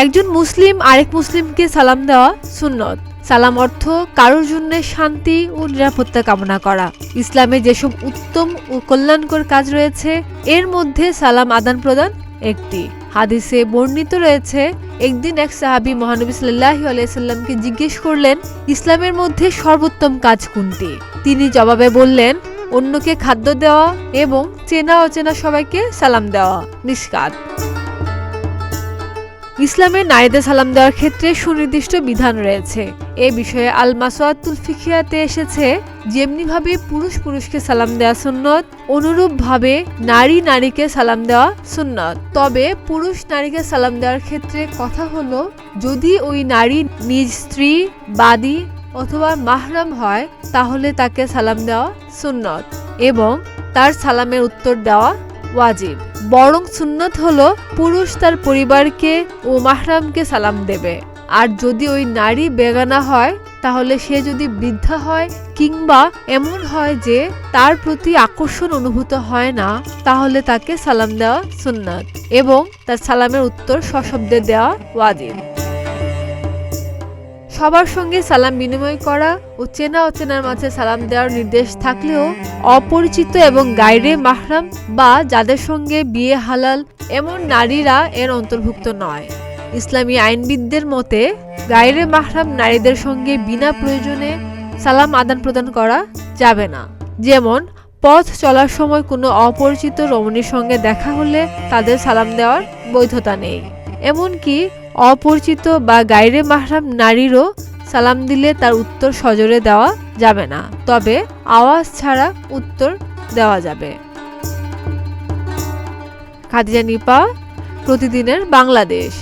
একজন মুসলিম আরেক মুসলিমকে সালাম দেওয়া সুন্নত। সালাম অর্থ কারোর জন্য শান্তি ও নিরাপত্তা কামনা করা। ইসলামে যেসব উত্তম ও কল্যাণকর কাজ রয়েছে এর মধ্যে সালাম আদান প্রদান একটি। হাদিসে বর্ণিত রয়েছে, একদিন এক সাহাবী মহানবী সাল্লাল্লাহু আলাইহি সাল্লামকে জিজ্ঞেস করলেন, ইসলামের মধ্যে সর্বোত্তম কাজ কোনটি? তিনি জবাবে বললেন, অন্যকে খাদ্য দেওয়া এবং চেনা অচেনা সবাইকে সালাম দেওয়া। মিশকাত। ইসলামে নারীদের সালাম দেওয়ার ক্ষেত্রে সুনির্দিষ্ট বিধান রয়েছে। এ বিষয়ে আল মাসওয়াতুল ফিকহিয়াতে এসেছে, যেমনিভাবে পুরুষ পুরুষকে সালাম দেওয়া সুন্নত, অনুরূপভাবে নারী নারীকে সালাম দেওয়া সুন্নত। তবে পুরুষ নারীকে সালাম দেওয়ার ক্ষেত্রে কথা হলো, যদি ওই নারী নিজ স্ত্রী, বাদী অথবা মাহরাম হয় তাহলে তাকে সালাম দেওয়া সুন্নত এবং তার সালামের উত্তর দেওয়া ওয়াজিব। বরং সুন্নত হলো পুরুষ তার পরিবারকে ও মাহরামকে সালাম দেবে। আর যদি ওই নারী বেগানা হয় তাহলে সে যদি বৃদ্ধা হয় কিংবা এমন হয় যে তার প্রতি আকর্ষণ অনুভূত হয় না, তাহলে তাকে সালাম দেওয়া সুন্নত এবং তার সালামের উত্তর সশব্দে দেওয়া ওয়াজিব। সবার সঙ্গে সালাম বিনিময় করা ও চেনা অচেনার মাঝে সালাম দেওয়ার নির্দেশ থাকলেও অপরিচিত এবং গায়রে মাহরাম বা যাদের সঙ্গে বিয়ে হালাল এমন নারীরা এর অন্তর্ভুক্ত নয়। ইসলামী আইনবিদদের মতে গায়রে মাহরাম নারীদের সঙ্গে বিনা প্রয়োজনে সালাম আদান প্রদান করা যাবে না। যেমন পথ চলার সময় কোনো অপরিচিত রমণীর সঙ্গে দেখা হলে তাদের সালাম দেওয়ার বৈধতা নেই। এমনকি অপরিচিত বা গায়রে মাহরাম নারীরও সালাম দিলে তার উত্তর সজোরে দেওয়া যাবে না, তবে আওয়াজ ছাড়া উত্তর দেওয়া যাবে। খাদিজা নিপা, প্রতিদিনের বাংলাদেশ।